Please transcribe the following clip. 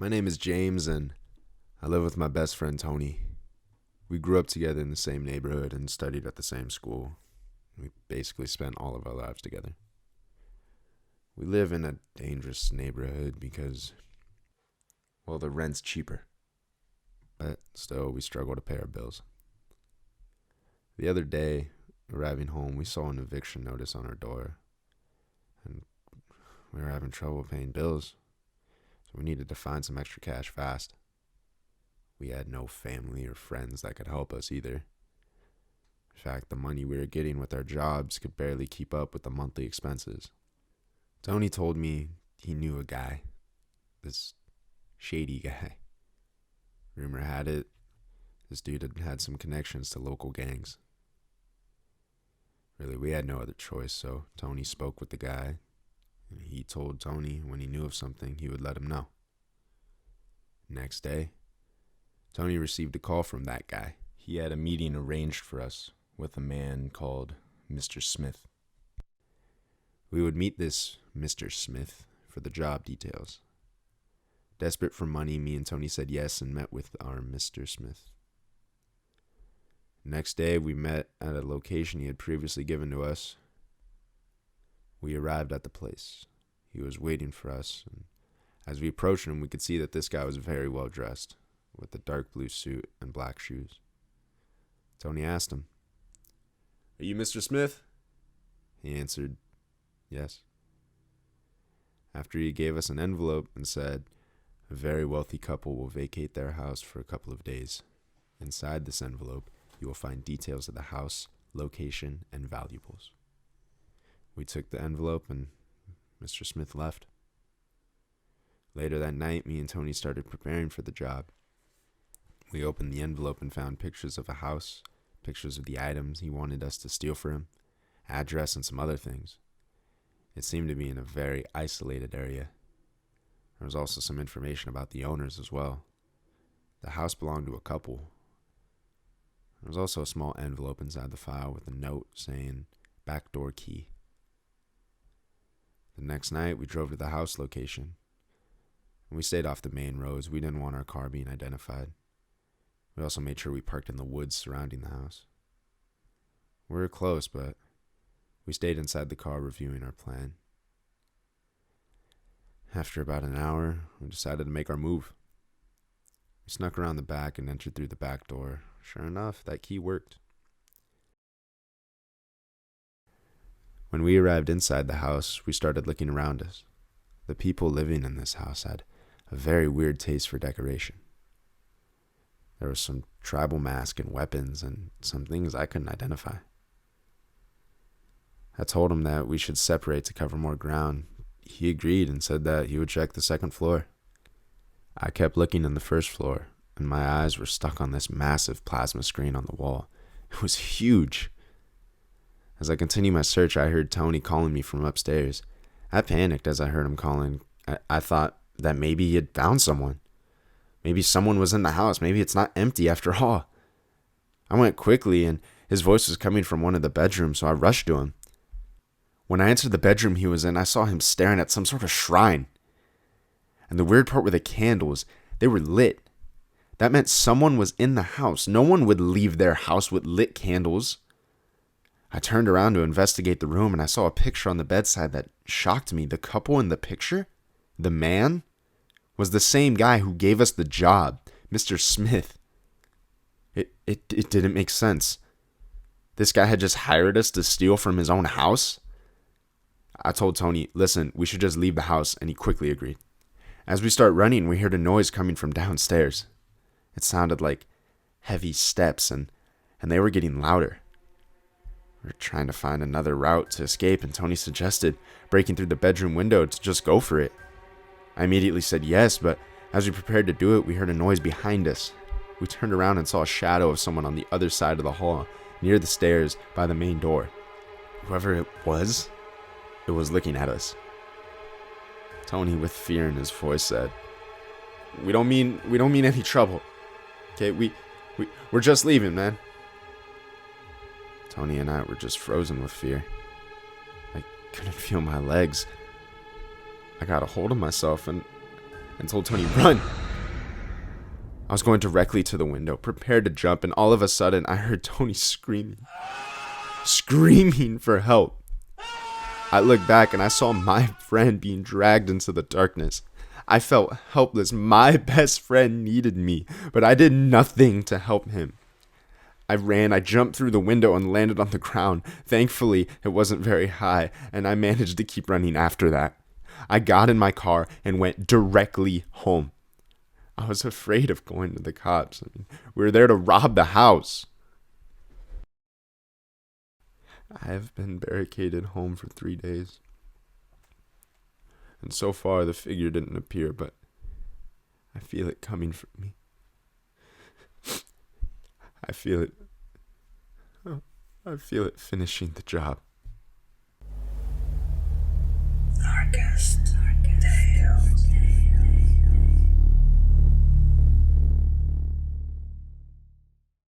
My name is James, and I live with my best friend Tony. We grew up together in the same neighborhood and studied at the same school. We basically spent all of our lives together. We live in a dangerous neighborhood because, well, the rent's cheaper. But still, we struggle to pay our bills. The other day, arriving home, we saw an eviction notice on our door, and we were having trouble paying bills, so we needed to find some extra cash fast. We had no family or friends that could help us either. In fact, the money we were getting with our jobs could barely keep up with the monthly expenses. Tony told me he knew a guy, this shady guy. Rumor had it, this dude had some connections to local gangs. Really, we had no other choice, so Tony spoke with the guy, and he told Tony when he knew of something, he would let him know. Next day, Tony received a call from that guy. He had a meeting arranged for us with a man called Mr. Smith. We would meet this Mr. Smith for the job details. Desperate for money, me and Tony said yes and met with our Mr. Smith. Next day, we met at a location he had previously given to us. We arrived at the place. He was waiting for us, and as we approached him, we could see that this guy was very well dressed, with a dark blue suit and black shoes. Tony asked him, "Are you Mr. Smith?" He answered, "Yes." After he gave us an envelope and said, "A very wealthy couple will vacate their house for a couple of days. Inside this envelope, you will find details of the house, location, and valuables." We took the envelope and Mr. Smith left. Later that night, me and Tony started preparing for the job. We opened the envelope and found pictures of a house, pictures of the items he wanted us to steal for him, address, and some other things. It seemed to be in a very isolated area. There was also some information about the owners as well. The house belonged to a couple. There was also a small envelope inside the file with a note saying, "Backdoor key." The next night, we drove to the house location. We stayed off the main roads. We didn't want our car being identified. We also made sure we parked in the woods surrounding the house. We were close, but we stayed inside the car reviewing our plan. After about an hour, we decided to make our move. We snuck around the back and entered through the back door. Sure enough, that key worked. When we arrived inside the house, we started looking around us. The people living in this house had a very weird taste for decoration. There was some tribal mask and weapons and some things I couldn't identify. I told him that we should separate to cover more ground. He agreed and said that he would check the second floor. I kept looking in the first floor, and my eyes were stuck on this massive plasma screen on the wall. It was huge. As I continued my search, I heard Tony calling me from upstairs. I panicked as I heard him calling. I thought that maybe he had found someone. Maybe someone was in the house. Maybe it's not empty after all. I went quickly, and his voice was coming from one of the bedrooms, so I rushed to him. When I entered the bedroom he was in, I saw him staring at some sort of shrine. And the weird part were the candles. They were lit. That meant someone was in the house. No one would leave their house with lit candles. I turned around to investigate the room, and I saw a picture on the bedside that shocked me. The couple in the picture, the man, was the same guy who gave us the job, Mr. Smith. It didn't make sense. This guy had just hired us to steal from his own house. I told Tony, "Listen, we should just leave the house," and he quickly agreed. As we start running, we heard a noise coming from downstairs. It sounded like heavy steps, and they were getting louder. We were trying to find another route to escape, and Tony suggested breaking through the bedroom window to just go for it. I immediately said yes, but as we prepared to do it, we heard a noise behind us. We turned around and saw a shadow of someone on the other side of the hall, near the stairs by the main door. Whoever it was looking at us. Tony, with fear in his voice, said, We don't mean any trouble. Okay, we're just leaving, man." Tony and I were just frozen with fear. I couldn't feel my legs. I got a hold of myself and and told Tony, "Run!" I was going directly to the window, prepared to jump, and all of a sudden I heard Tony screaming for help. I looked back and I saw my friend being dragged into the darkness. I felt helpless. My best friend needed me, but I did nothing to help him. I ran, I jumped through the window and landed on the ground. Thankfully, it wasn't very high, and I managed to keep running after that. I got in my car and went directly home. I was afraid of going to the cops. We were there to rob the house. I have been barricaded home for 3 days. And so far, the figure didn't appear, but I feel it coming for me. I feel it finishing the job.